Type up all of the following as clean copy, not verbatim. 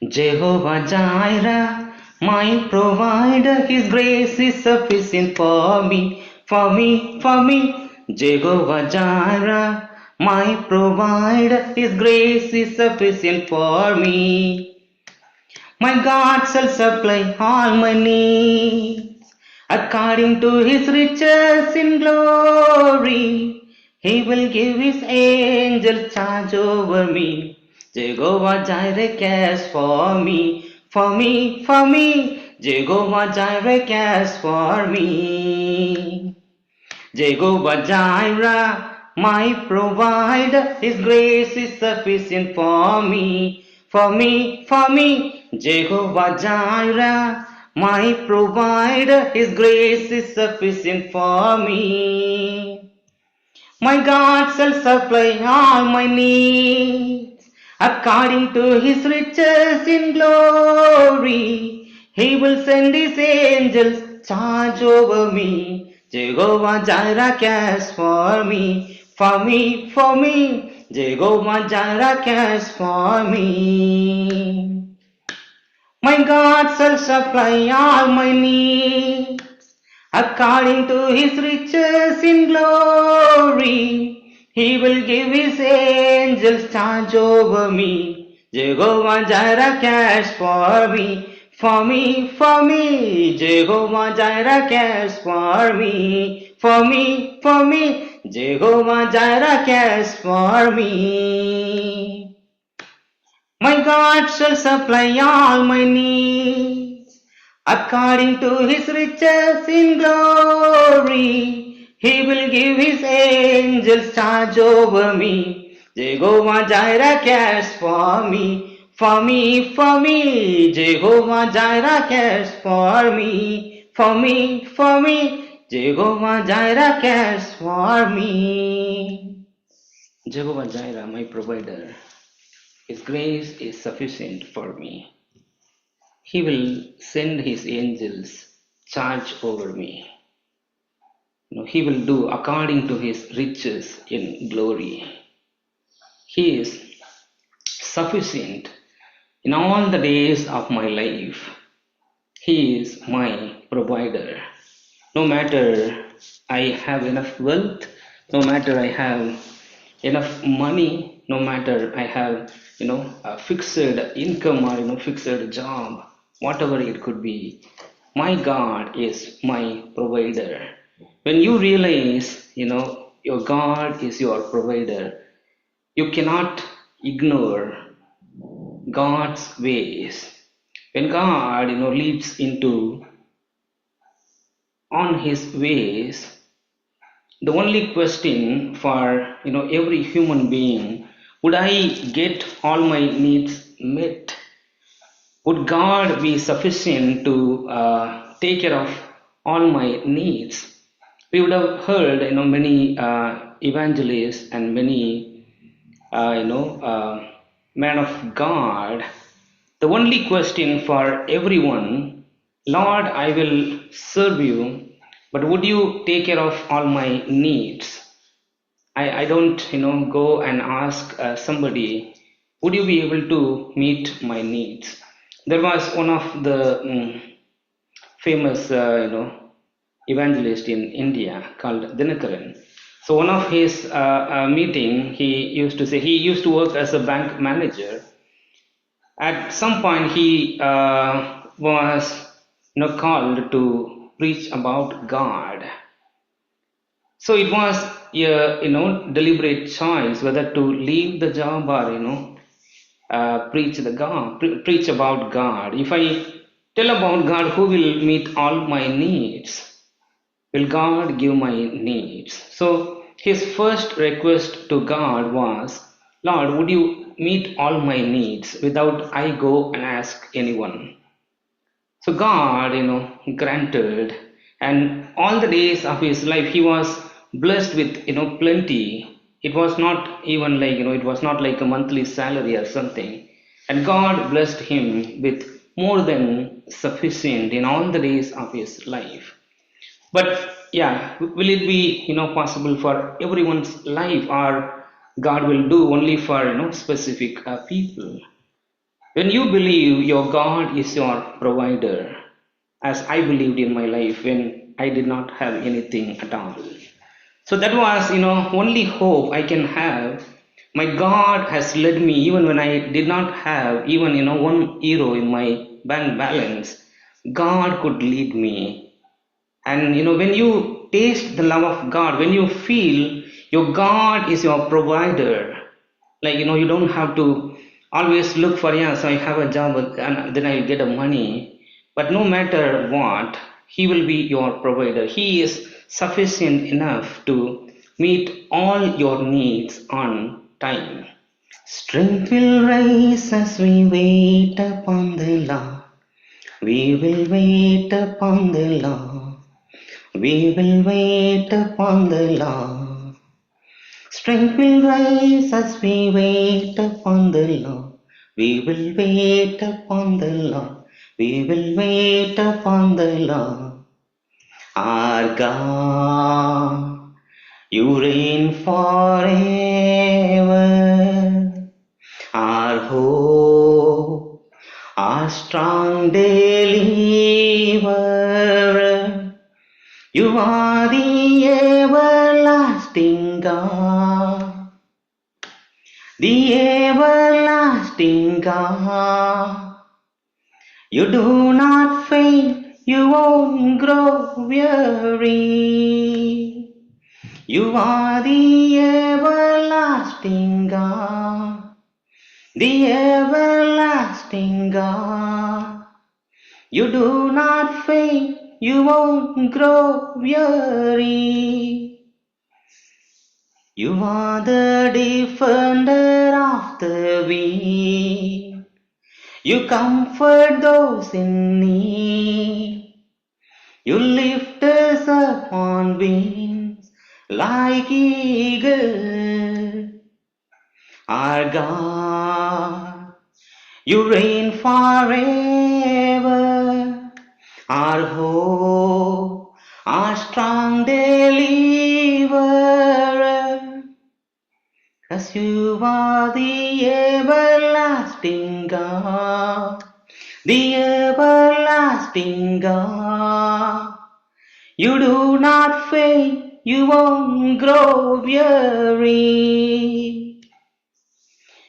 Jehovah Jireh, my provider, His grace is sufficient for me, for me, for me. Jehovah Jireh, my provider, His grace is sufficient for me. My God shall supply all my needs according to His riches in glory. He will give His angel charge over me. Jehovah Jireh cares for me, for me, for me. Jehovah Jireh cares for me. Jehovah Jireh, my provider, His grace is sufficient for me, for me, for me. Jehovah Jireh, my provider, His grace is sufficient for me. My God shall supply all my needs according to His riches in glory. He will send His angels charge over me. Jehovah Jireh cares for me, for me, for me. Jehovah Jireh cares for me. My God shall supply all my needs according to His riches in glory. He will give His angels charge over me. Jehovah Jireh cares for me, for me, for me. Jehovah Jireh cares for me, for me, for me. Jehovah Jireh cares for me. My God shall supply all my needs according to His riches in glory. He will give His angels charge over me. Jehovah Jireh cares for me, for me, for me. Jehovah Jireh cares for me, for me, for me. Jehovah Jireh cares for me. Jehovah Jireh, my provider. His grace is sufficient for me. He will send His angels charge over me. He will do according to His riches in glory. He is sufficient in all the days of my life. He is my provider. No matter I have enough wealth, no matter I have enough money, no matter I have a fixed income or fixed job, whatever it could be, my God is my provider. When you realize your God is your provider, you cannot ignore God's ways. When God leads into on His ways, the only question for every human being, would I get all my needs met? Would God be sufficient to take care of all my needs? We would have heard many evangelists and many men of God. The only question for everyone, Lord, I will serve you, but would you take care of all my needs? I don't go and ask somebody, would you be able to meet my needs? There was one of the famous evangelist in India called Dinakaran. So one of his meeting, he used to say, he used to work as a bank manager. At some point he was called to preach about God. So it was a deliberate choice whether to leave the job or preach about God. If I tell about God, who will meet all my needs? Will God give my needs? So his first request to God was, Lord, would you meet all my needs without I go and ask anyone? So God, granted, and all the days of his life he was blessed with, plenty. It was not even like, it was not like a monthly salary or something. And God blessed him with more than sufficient in all the days of his life. But yeah, will it be, possible for everyone's life, or God will do only for, specific people? When you believe your God is your provider, as I believed in my life when I did not have anything at all. So that was, only hope I can have. My God has led me even when I did not have even, €1 in my bank balance. God could lead me. And when you taste the love of God, when you feel your God is your provider, like you don't have to always look for, yes, I have a job and then I'll get a money. But no matter what, He will be your provider. He is sufficient enough to meet all your needs on time. Strength will rise as we wait upon the Lord. We will wait upon the Lord. We will wait upon the Lord. Strength will rise as we wait upon the Lord. We will wait upon the Lord. We will wait upon the Lord. Our God, you reign forever. Our hope, our strong deliverer. You are the everlasting God, the everlasting God. You do not faint, you won't grow weary. You are the everlasting God, the everlasting God. You do not faint, you won't grow weary. You are the defender of the weak. You comfort those in need. You lift us up on wings like eagles. Our God, you reign forever. Our hope, our strong deliverer. 'Cause you are the everlasting God, the everlasting God. You do not faint, you won't grow weary.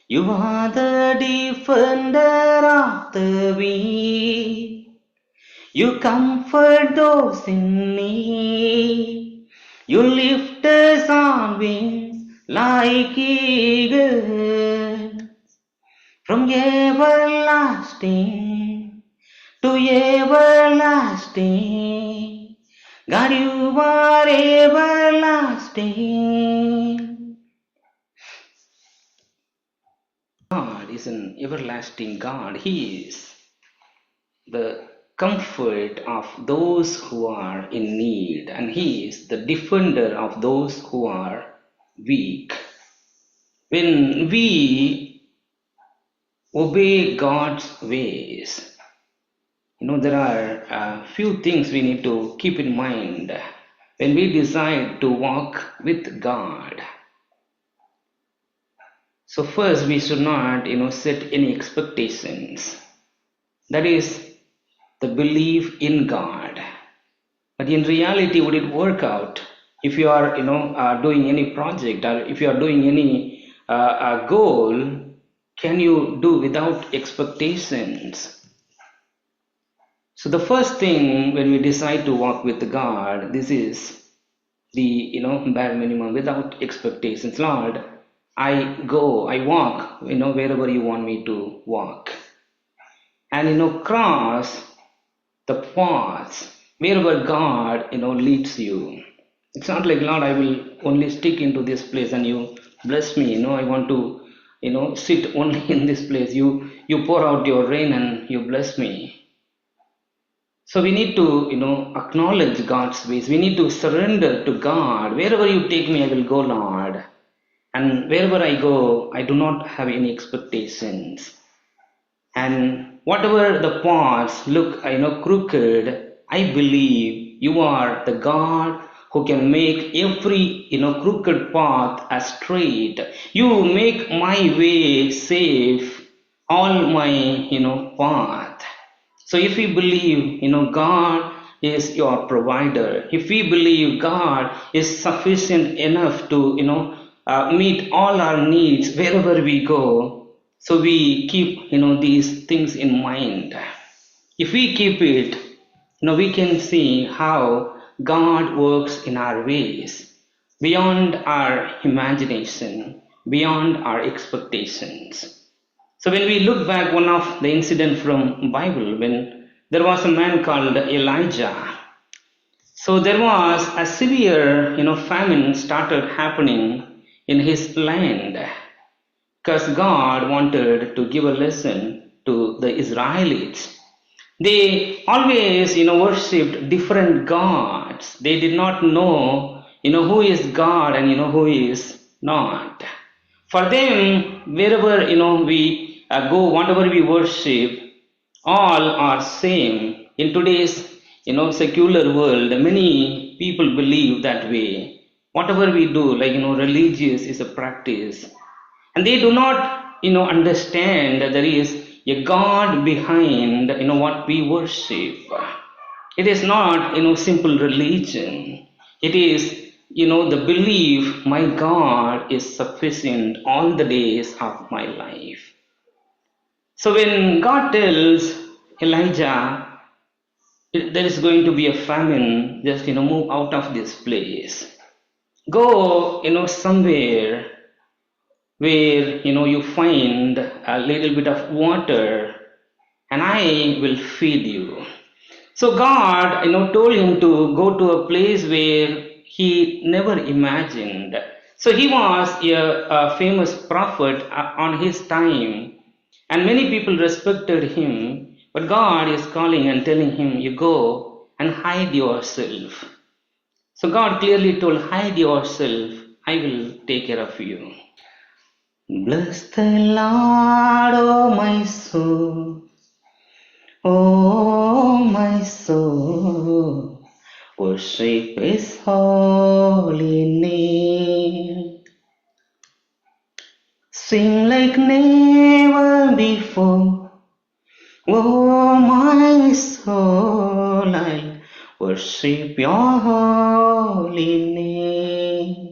You are the defender of the weak. You comfort those in need. You lift us on wings like eagles. From everlasting to everlasting, God, you are everlasting. God is an everlasting God. He is the comfort of those who are in need, and He is the defender of those who are weak. When we obey God's ways, there are a few things we need to keep in mind when we decide to walk with God. So first, we should not, set any expectations. That is the belief in God. But in reality, would it work out if you are, doing any project, or if you are doing any goal? Can you do without expectations? So the first thing when we decide to walk with God, this is the bare minimum, without expectations. Lord, I walk, wherever you want me to walk, and cross the paths wherever God leads you. It's not like, Lord, I will only stick into this place and you bless me. I want to sit only in this place. You pour out your rain and you bless me. So we need to acknowledge God's ways. We need to surrender to God. Wherever you take me, I will go, Lord. And wherever I go, I do not have any expectations. And whatever the paths look crooked, I believe you are the God who can make every crooked path as straight. You make my way safe all my, path. So if we believe, God is your provider, if we believe God is sufficient enough to, meet all our needs wherever we go, so we keep, these things in mind. If we keep it, we can see how God works in our ways, beyond our imagination, beyond our expectations. So when we look back one of the incident from Bible, when there was a man called Elijah. So there was a severe, famine started happening in his land because God wanted to give a lesson to the Israelites. They always, worshipped different gods. They did not know, who is God and, who is not. For them, wherever, we go, whatever we worship, all are same. In today's, secular world, many people believe that way. Whatever we do, like, religious is a practice. And they do not, understand that there is a God behind, what we worship. It is not, simple religion. It is, the belief my God is sufficient all the days of my life. So when God tells Elijah, there is going to be a famine, just, move out of this place. Go, somewhere where, you find a little bit of water and I will feed you. So God, told him to go to a place where he never imagined. So he was a famous prophet on his time, and many people respected him. But God is calling and telling him, you go and hide yourself. So God clearly told, hide yourself, I will take care of you. Bless the Lord, oh my soul. Oh, my soul, worship His holy name. Sing like never before. Oh, my soul, I'll worship Your holy name.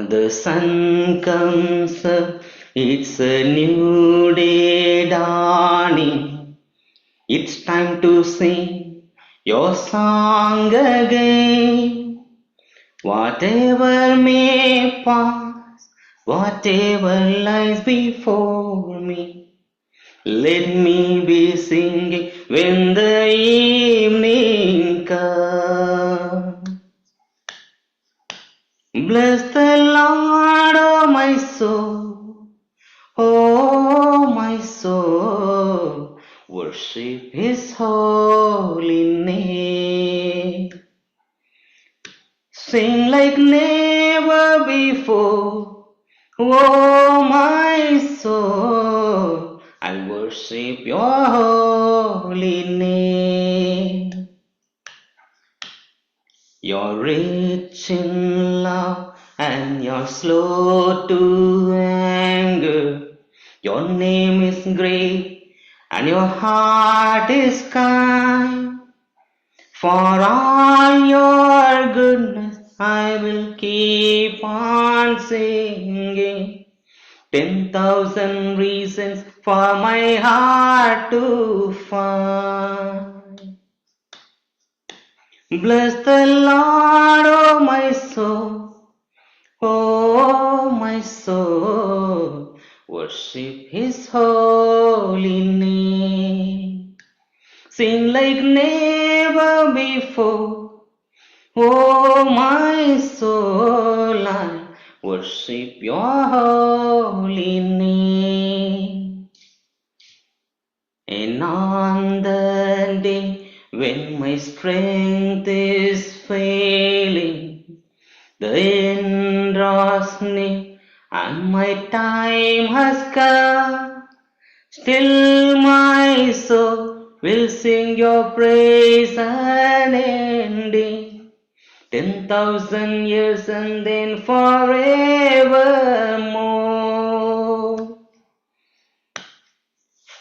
The sun comes up, it's a new day dawning. It's time to sing your song again. Whatever may pass, whatever lies before me, let me be singing when the evening comes. Bless the Lord, oh my soul, oh my soul, worship His holy name. Sing like never before, oh my soul, I worship Your holy name. You're rich in love and you're slow to anger. Your name is great and your heart is kind. For all your goodness I will keep on singing. 10,000 reasons for my heart to find. Bless the Lord, oh my soul, oh my soul, worship His holy name. Sing like never before, oh my soul, I worship Your holy name. And on the day when my strength is failing, the end draws near and my time has come. Still my soul will sing Your praise unending. 10,000 years and then forevermore.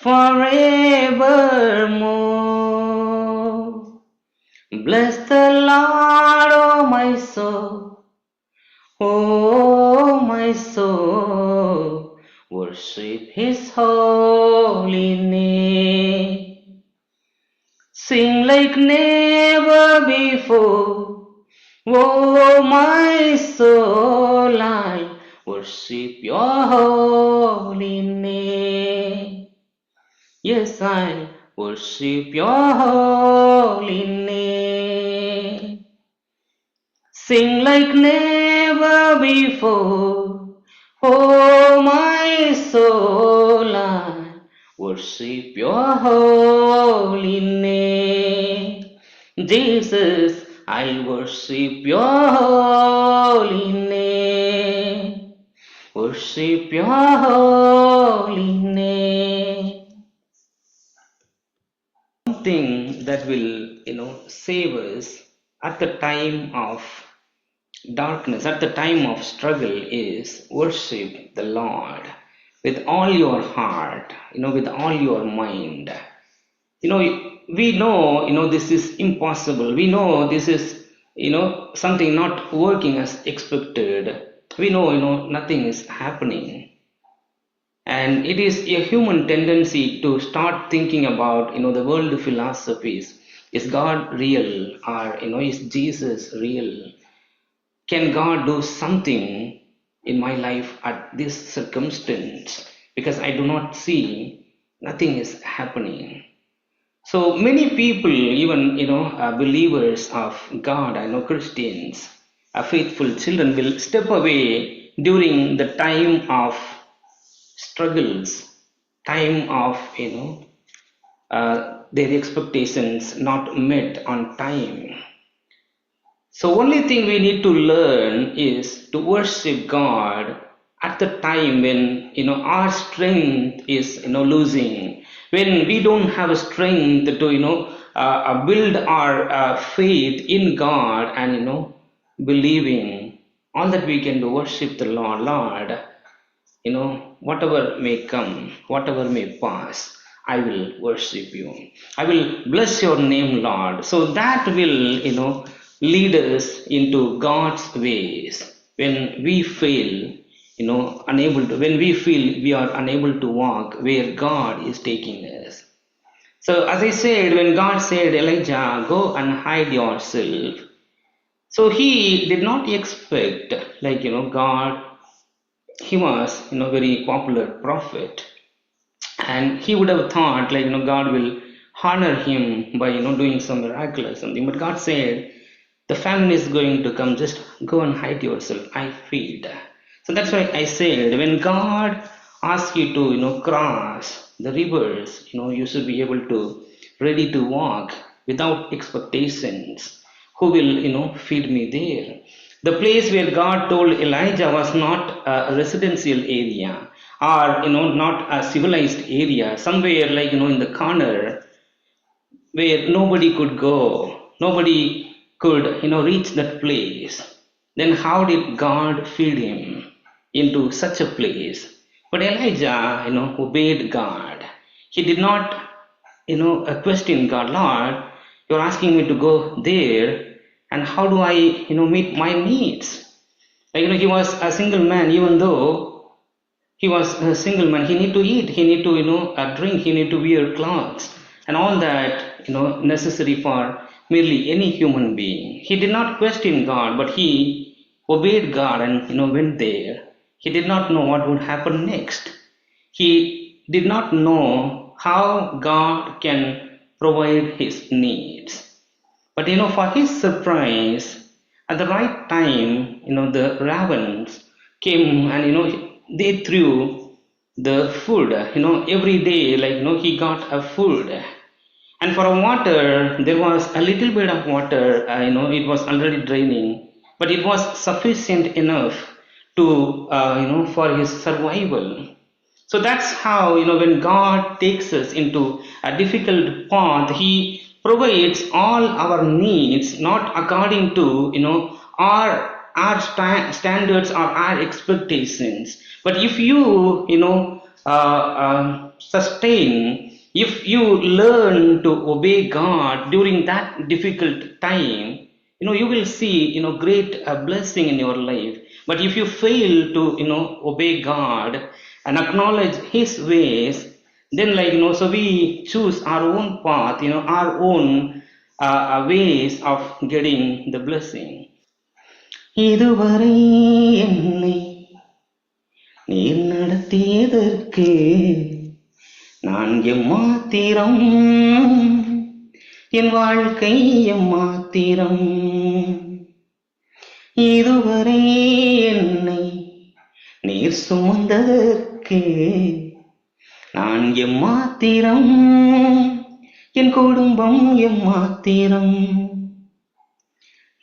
forevermore. Bless the Lord, oh my soul, oh my soul, worship His holy name. Sing like never before, oh my soul, I worship your holy name. Yes, I worship your holy name. Sing like never before, oh my soul, I worship your holy name. Jesus, I worship your holy name. Worship your holy name. One thing that will, save us at the time of darkness, at the time of struggle, is worship the Lord with all your heart, with all your mind. We know, this is impossible. We know this is, something not working as expected. We know, nothing is happening. And it is a human tendency to start thinking about, the world philosophies. Is God real? Or, is Jesus real? Can God do something in my life at this circumstance? Because I do not see, nothing is happening. So many people, even believers of God, I know Christians, faithful children, will step away during the time of struggles, time of their expectations not met on time. So only thing we need to learn is to worship God at the time when our strength is losing, when we don't have a strength to build our faith in God and believing. All that we can do, worship the Lord. Whatever may come, whatever may pass, I will worship you. I will bless your name, Lord. So that will, lead us into God's ways. When we fail, when we feel we are unable to walk where God is taking us. So as I said, when God said, Elijah, go and hide yourself. So he did not expect, God, he was very popular prophet, and he would have thought God will honor him by doing some miracle or something. But God said, the famine is going to come, just go and hide yourself, I feed. So that's why I said, when God asks you to cross the rivers, you should be able to ready to walk without expectations. Who will feed me there? The place where God told Elijah was not a residential area, or not a civilized area, somewhere in the corner where nobody could go, nobody could reach that place. Then how did God feed him into such a place? But Elijah obeyed God. He did not question God. Lord, you're asking me to go there, and how do I meet my needs? He was a single man. Even though he was a single man, he need to eat, he need to drink, he need to wear clothes, and all that necessary for merely any human being. He did not question God, but he obeyed God and went there. He did not know what would happen next. He did not know how God can provide his needs. But for his surprise, at the right time, the ravens came and they threw the food. Every day, he got a food. And for water, there was a little bit of water. It was already draining, but it was sufficient enough to for his survival. So that's how, when God takes us into a difficult path, He provides all our needs, not according to, our standards or our expectations. But if you, sustain if you learn to obey God during that difficult time. You will see great blessing in your life. But if you fail to obey God and acknowledge His ways, then so we choose our own path, our own ways of getting the blessing. இதுவரை என்னை நீர் நடத்தியதற்கு நான் எம்மாத்திரம், என் வாழ்க்கை எம்மாத்திரம். இதுவரை என்னை நீர் சுமந்ததற்கு நான் எம்மாத்திரம், என் குடும்பம் எம்மாத்திரம்.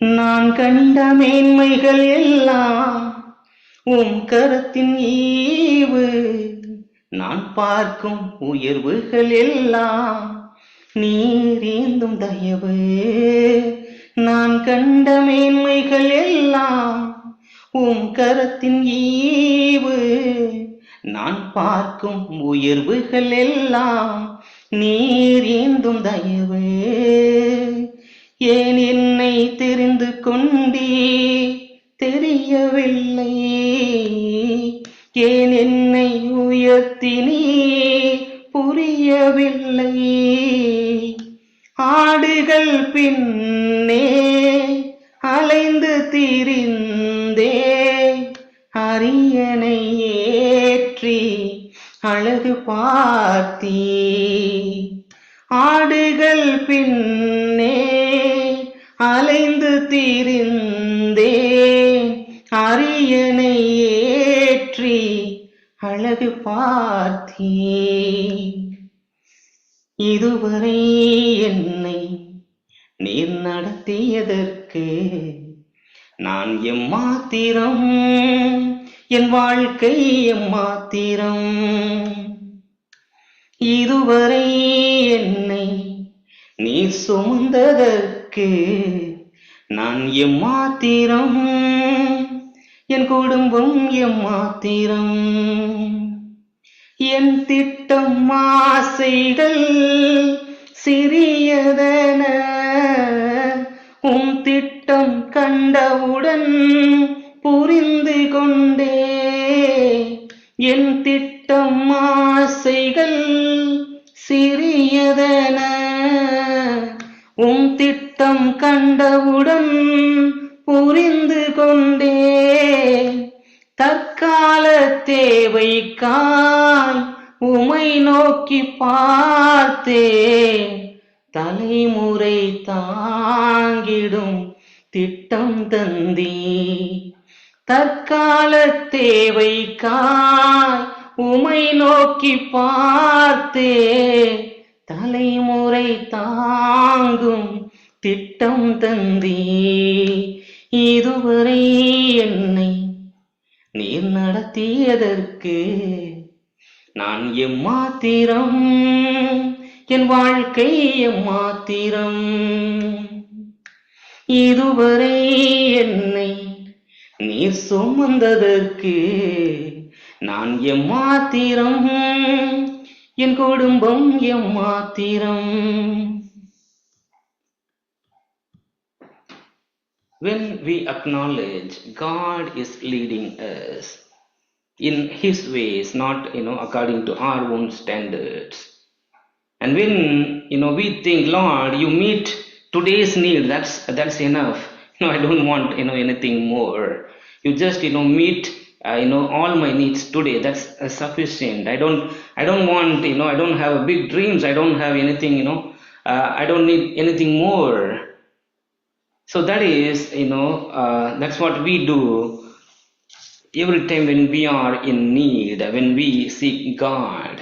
நான் கண்ட மேன்மைகள் எல்லாம் உம் கரத்தின் ஈவு, நான் பார்க்கும் உயர்வுகள் எல்லாம் நீர் ஏந்தும் தயவு. நான் கண்ட மேன்மைகள் எல்லாம் உம் கரத்தின் ஈவு, நான் பார்க்கும் உயர்வுகள் எல்லாம் நீர் ஏந்தும் தயவு. ஏன் என்னை தெரிந்து கொண்டே தெரியவில்லை, ஏன் என்னை உயர்த்தினே புரியவில்லை. ஆடுகள் பின்னே அலைந்து திரிந்தே அரியணை ஏற்றி அழகு பார்த்தீ. ஆடுகள் பின்னே அலைந்து திரிந்தே அரியணை ஏற்றி அழகு பார்த்தீ. இதுவரை என்னை நீர் நடத்தியதற்கு நான் எம்மாத்திரம், என் வாழ்க்கை எம்மாத்திரம். இதுவரை என்னை நீர் சுமந்ததற்கு நான் எம்மாத்திரம், என் குடும்பம் எம்மாத்திரம். என் திட்டம் ஆசைகள் சிறியதென உம் திட்டம் கண்டவுடன் புரிந்து கொண்டே. என் திட்டம் ஆசைகள் சிறியதென உம் திட்டம் கண்டவுடன் புரிந்து கொண்டே. தற்கால தேவைக்காய் உமை நோக்கி பார்த்தேன், தலைமுறை தாங்கிடும் திட்டம் தந்தீ. தற்கால தேவைக்காய் உமை நோக்கி பார்த்தேன், தலைமுறை தாங்கும் திட்டம் தந்தீ. இதுவரை என்னை நீர் நடத்தியதற்கு நான் எம்மாத்திரம், என் வாழ்க்கை எம்மாத்திரம். இதுவரை என்னை நீர் சுமந்ததற்கு நான் எம்மாத்திரம், என் குடும்பம் எம்மாத்திரம். When we acknowledge God is leading us in His ways, not according to our own standards, and when we think, Lord, you meet today's need, that's enough. I don't want anything more. You just meet all my needs today. That's sufficient. I don't want I don't have big dreams. I don't have anything. I don't need anything more. So that is that's what we do every time when we are in need, when we seek God.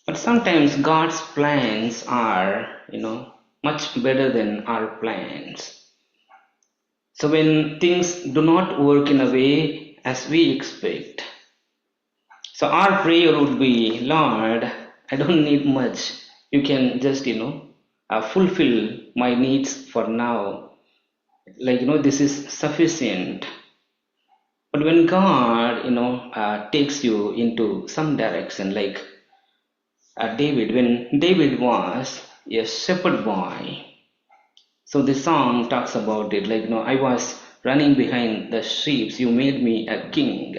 But sometimes God's plans are much better than our plans. So when things do not work in a way as we expect, so our prayer would be, Lord, I don't need much. You can just fulfill my needs for now. This is sufficient. But when God takes you into some direction, like David, when David was a shepherd boy. So the song talks about it like, I was running behind the sheep, you made me a king.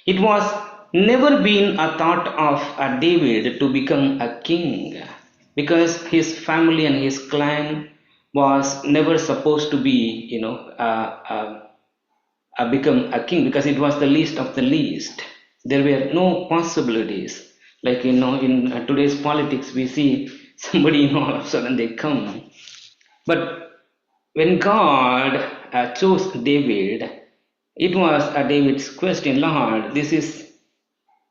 It was never been a thought of a David to become a king because his family and his clan was never supposed to be, become a king because it was the least of the least. There were no possibilities. Like, in today's politics, we see somebody, all of a sudden they come. But when God chose David, it was David's question, Lord, this is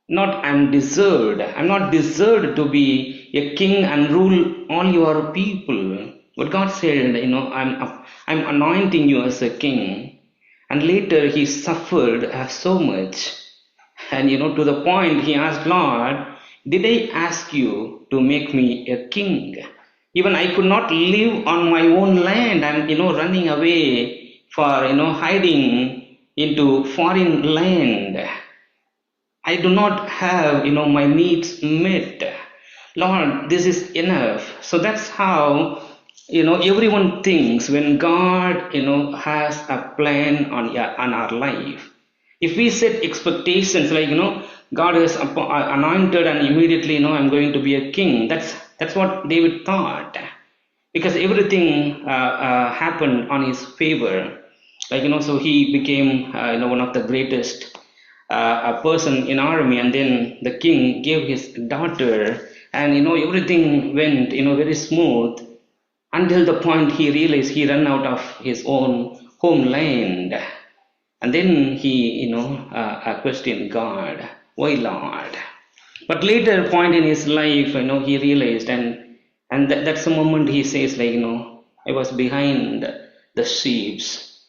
not I'm deserved. I'm not deserved to be a king and rule all your people. But God said, I'm anointing you as a king. And later he suffered so much. And to the point he asked, Lord, did I ask you to make me a king? Even I could not live on my own land. I'm, running away for, hiding into foreign land. I do not have, my needs met. Lord, this is enough. So that's how, everyone thinks when God, has a plan on our life. If we set expectations like, God is anointed and immediately, I'm going to be a king. That's what David thought. Because everything happened on his favor. Like, so he became, one of the greatest a person in army, and then the king gave his daughter, and everything went very smooth until the point he realized he ran out of his own homeland, and then he questioned God, why Lord? But later point in his life, he realized, and that's the moment he says like, I was behind the sheeps,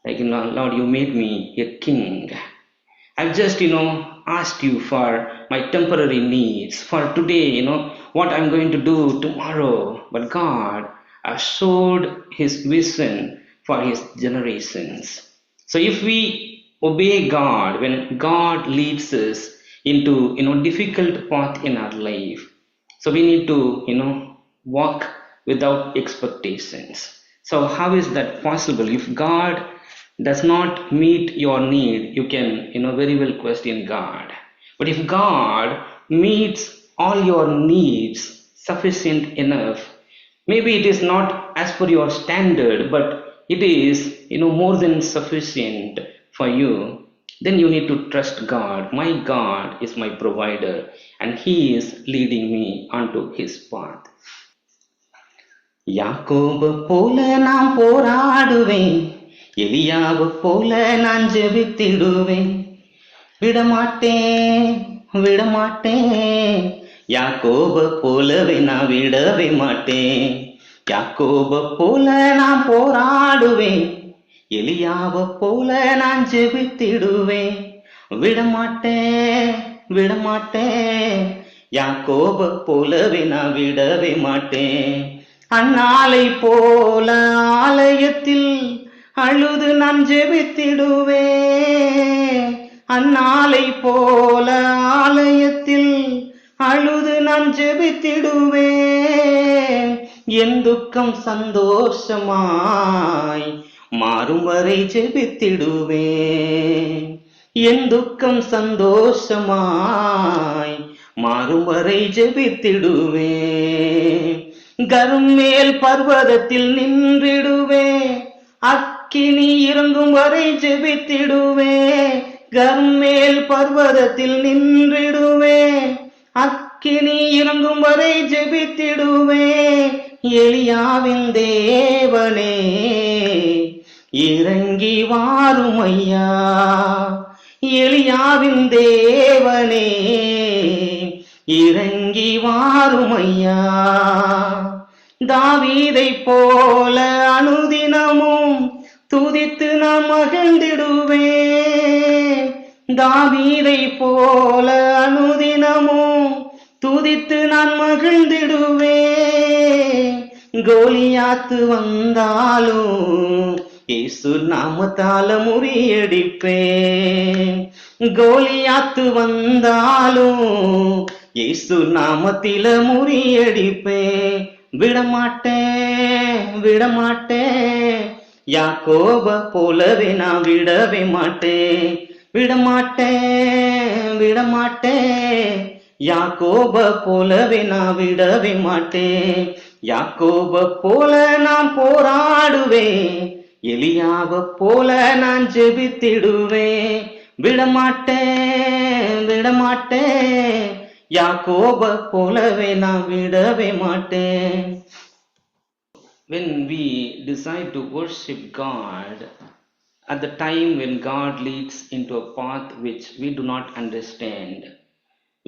like, Lord, you made me a king. I've just, asked you for my temporary needs for today, what I'm going to do tomorrow. But God showed his vision for his generations. So if we obey God, when God leads us into, difficult path in our life, so we need to, walk without expectations. So how is that possible? If God does not meet your need, you can, very well question God. But if God meets all your needs sufficient enough, maybe it is not as per your standard, but it is, more than sufficient for you, then you need to trust God. My God is my provider, and He is leading me onto His path. யாக்கோபு போல நான் போராடுவேன், எலியாவு போல நான் ஜெபித்திடுவேன், விடமாட்டேன் விடமாட்டேன், யாக்கோபு போலவே நான் விடவே மாட்டேன். யாக்கோபு போல நான் போராடுவேன், எலியாவு போல நான் ஜெபித்திடுவேன், விடமாட்டேன் விடமாட்டேன், யாக்கோபு போலவே நான் விடவே மாட்டேன். அந்நாளை போல ஆலயத்தில் அழுது நான் ஜெபித்திடுவேன், அந்நாளை போல ஆலயத்தில் அழுது நான் ஜெபித்திடுவேன். என் துக்கம் சந்தோஷமாய் மாறும் வரை ஜெபித்திடுவேன், என் துக்கம் சந்தோஷமாய் மாறும் வரை ஜெபித்திடுவேன். கர்மேல் பர்வதத்தில் நின்றிடுவேன், அக்கினி இறங்கும் வரை ஜெபித்திடுவேன். கர்மேல் பர்வதத்தில் நின்றிடுவேன், அக்கினி இறங்கும் வரை ஜெபித்திடுவேன். எலியாவின் தேவனே இறங்கி வாரும் ஐயா, எலியாவின் தேவனே இறங்கி வாரும் ஐயா. தாவீதை போல அனுதினமும் துதித்து நான் மகிழ்ந்திடுவேன், தாவீதை போல அனுதினமும் துதித்து நான் மகிழ்ந்திடுவேன். கோலியாத்து வந்தாலும் இயேசு நாமத்தால முறியடிப்பேன், கோலியாத்து வந்தாலும் இயேசு நாமத்தில முறியடிப்பேன், விடமாட்டேன் விடமாட்டேன். யாக்கோப போலவே நான் விடவே மாட்டேன், விடமாட்டேன் விடமாட்டேன். யாக்கோப போலவே நான் விடவே மாட்டேன். யாக்கோப போல நான் போராடுவேன், எலியாவ போல நான் ஜெபித்திடுவேன். விடமாட்டேன் விடமாட்டேன். யாக்கோப போலவே நான் விடவே மாட்டேன். When we decide to worship God, at the time when God leads into a path which we do not understand,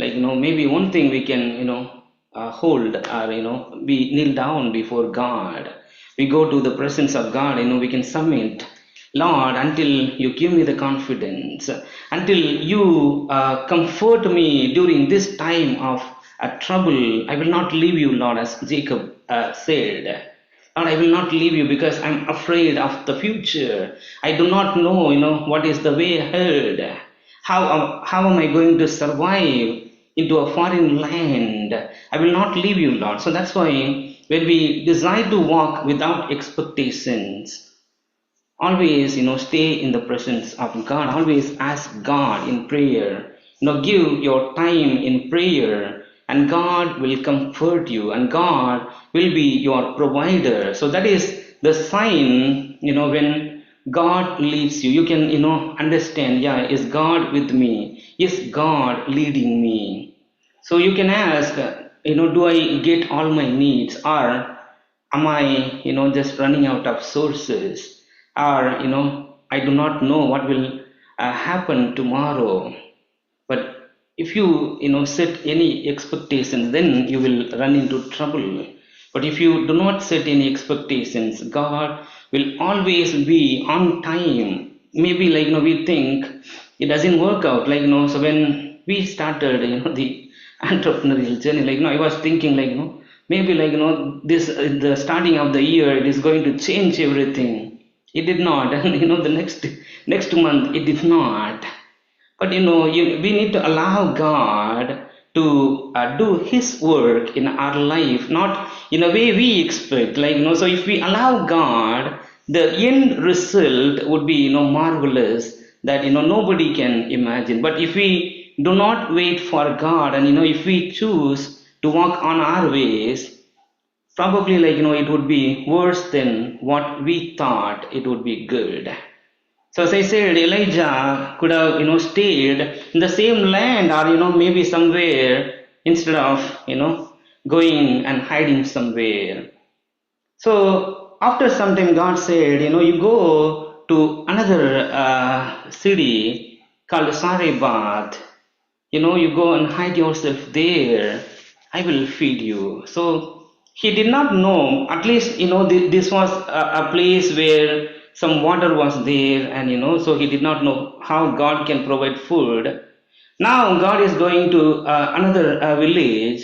like maybe one thing we can hold, or we kneel down before God, we go to the presence of God, we can submit, Lord, until you give me the confidence, until you comfort me during this time of trouble, I will not leave you, Lord, as Jacob said. Lord, I will not leave you because I'm afraid of the future. I do not know, what is the way ahead. How am I going to survive into a foreign land? I will not leave you, Lord. So that's why when we decide to walk without expectations, always stay in the presence of God. Always ask God in prayer. Give your time in prayer, and God will comfort you, and God will be your provider. So that is the sign, when God leads you, you can understand, yeah, is God with me, is God leading me? So you can ask, do I get all my needs, or am I just running out of sources, or I do not know what will happen tomorrow. But if you set any expectations, then you will run into trouble. But if you do not set any expectations, God will always be on time. Maybe we think it doesn't work out, so when we started the entrepreneurial journey, I was thinking maybe this the starting of the year, it is going to change everything. It did not. And the next month it did not. But we need to allow God to do His work in our life, not in a way we expect. So if we allow God, the end result would be marvelous, that nobody can imagine. But if we do not wait for God, and if we choose to walk on our ways, probably it would be worse than what we thought it would be good. So as I said, Elijah could have, stayed in the same land, or, maybe somewhere, instead of, going and hiding somewhere. So after some time, God said, you go to another city called Sarebath. You go and hide yourself there. I will feed you. So he did not know, at least, this was a place where some water was there, and so he did not know how God can provide food. Now God is going to another village,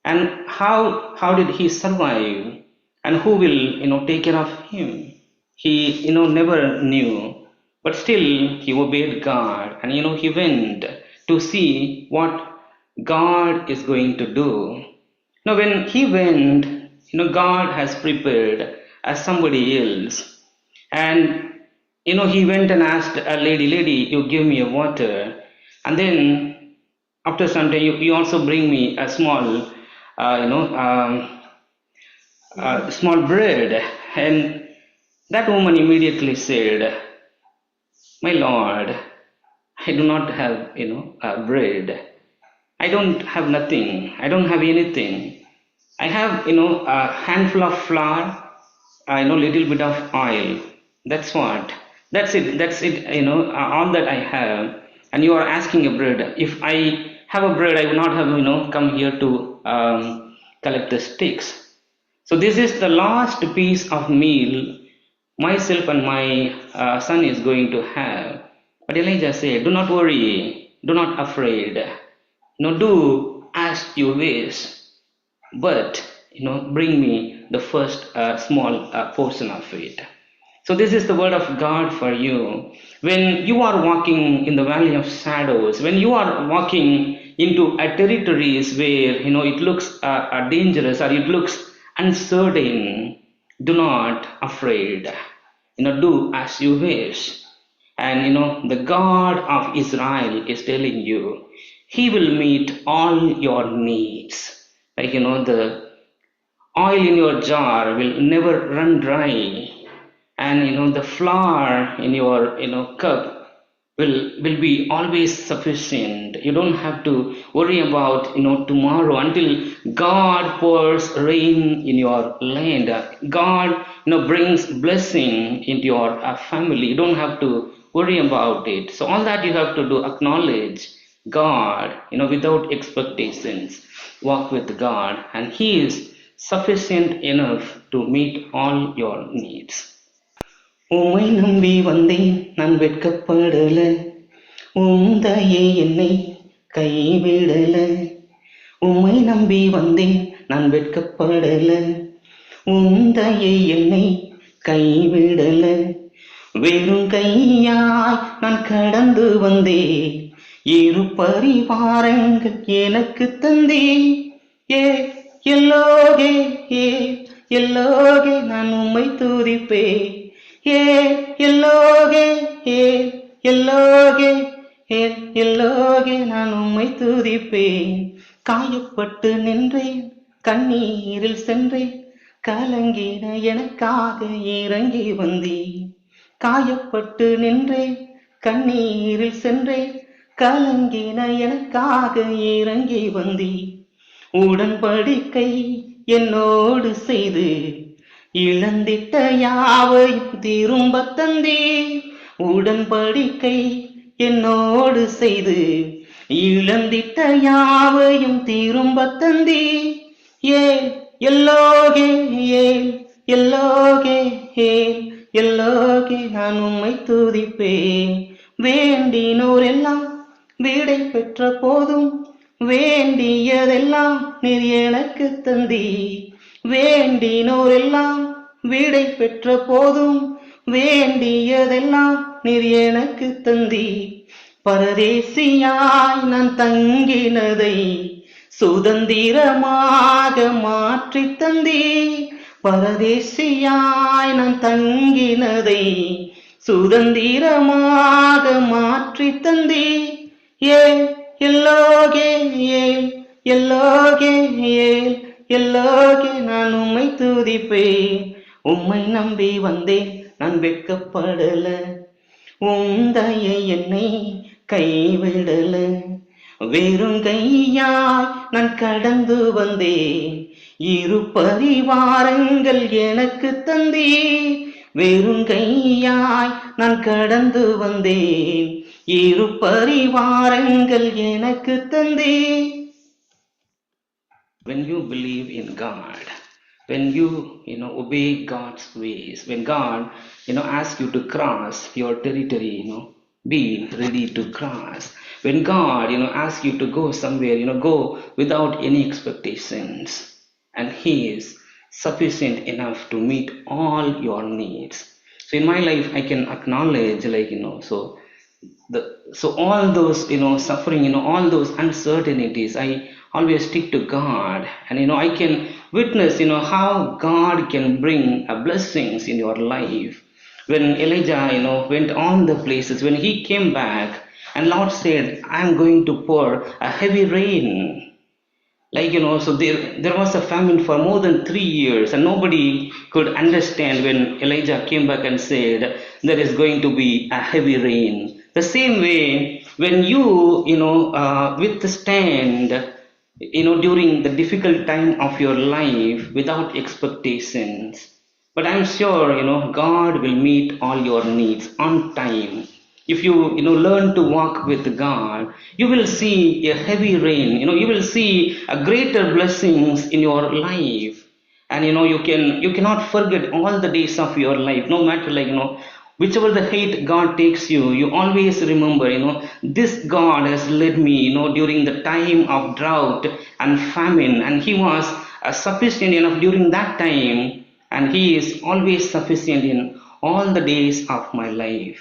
and how did he survive, and who will take care of him? He never knew, but still he obeyed God, and he went to see what God is going to do. Now when he went, God has prepared as somebody else. And he went and asked a lady, you give me a water, and then after some time you also bring me a small small bread. And that woman immediately said, my Lord, I do not have bread. I don't have nothing. I don't have anything. I have a handful of flour, little bit of oil. That's what. That's it. That's it. All that I have. And you are asking a bread. If I have a bread, I would not have come here to collect the sticks. So this is the last piece of meal myself and my son is going to have. But Elijah said, do not worry, do not afraid. Do as you wish, but bring me the first small portion of it. So this is the word of God for you. When you are walking in the valley of shadows, when you are walking into a territories where it looks dangerous or it looks uncertain, do not afraid. Do as you wish. And the God of Israel is telling you, He will meet all your needs. Like the oil in your jar will never run dry, and the flour in your cup will be always sufficient. You don't have to worry about tomorrow until God pours rain in your land. God brings blessing into your family. You don't have to worry about it. So all that you have to do, acknowledge God, without expectations. Walk with God, and He is sufficient enough to meet all your needs. உம்மை நம்பி வந்தேன் நான் வெட்கப்படல, உம்மையே என்னை கைவிடல. உம்மை நம்பி வந்தேன் நான் வெட்கப்படல, உம்மையே என்னை கைவிடல. வெறும் கையாய் நான் கடந்து வந்தேன், இரு பரிவாரங்கள் எனக்கு தந்தேன். ஏ எல்லோகே ஏ எல்லோகே நான் உம்மை துதிப்பேன். எல்லோகே எல்லோகே எல்லோகே நான் உம்மை துதிப்பேன். காயப்பட்டு நின்றேன், கண்ணீரில் சென்றேன், கலங்கின எனக்காக இறங்கி வந்தேன். காயப்பட்டு நின்றேன், கண்ணீரில் சென்றேன், கலங்கின எனக்காக இறங்கி வந்தேன். உடன்படிக்கை என்னோடு செய்து இழந்திட்ட யாவையும் திரும்ப தந்தீர். உடன்படிக்கை என்னோடு செய்து இழந்திட்ட யாவையும் திரும்ப தந்தீர். எல்லோகே எல்லோகே எல்லோகே நான் உம்மை துதிப்பேன். வேண்டினோர் எல்லாம் வீடை பெற்ற போதும், வேண்டியதெல்லாம் நீர் எனக்கு தந்தீர். வேண்டினோர் எல்லாம் வீடை பெற்ற போதும், வேண்டியதெல்லாம் நீர் எனக்கு தந்தீர். பரதேசியாய் நான் தங்கினதை சுதந்திரமாக மாற்றி தந்தீர். பரதேசியாய் நான் தங்கினதை சுதந்திரமாக மாற்றி தந்தீர். எல்லோகே எல்லோகே எல்லோகே நான் உம்மை துதிப்பேன். உம்மை நம்பி வந்தேன் நான் வெட்கப்படல, உம்மையே என்னை கைவிடல. வெறும் கையாய் நான் கடந்து வந்தேன், இரு பரிவாரங்கள் எனக்கு தந்தீர். வெறும் கையாய் நான் கடந்து வந்தேன், இரு பரிவாரங்கள் எனக்கு தந்தீர். When you believe in God, when you obey God's ways, when God asks you to cross your territory, be ready to cross. When God asks you to go somewhere, go without any expectations, and He is sufficient enough to meet all your needs. So in my life I can acknowledge, so all those suffering, all those uncertainties, I always stick to God, and I can witness how God can bring blessings in your life. When Elijah went on the places, when he came back and Lord said, I am going to pour a heavy rain. So there was a famine for more than 3 years, and nobody could understand when Elijah came back and said there is going to be a heavy rain. The same way, when you withstand during the difficult time of your life without expectations, but I'm sure God will meet all your needs on time. If you learn to walk with God, you will see a heavy rain. You will see a greater blessings in your life, and you cannot forget all the days of your life. No matter whichever the hate God takes you, you always remember this God has led me during the time of drought and famine, and He was sufficient enough during that time, and He is always sufficient in all the days of my life.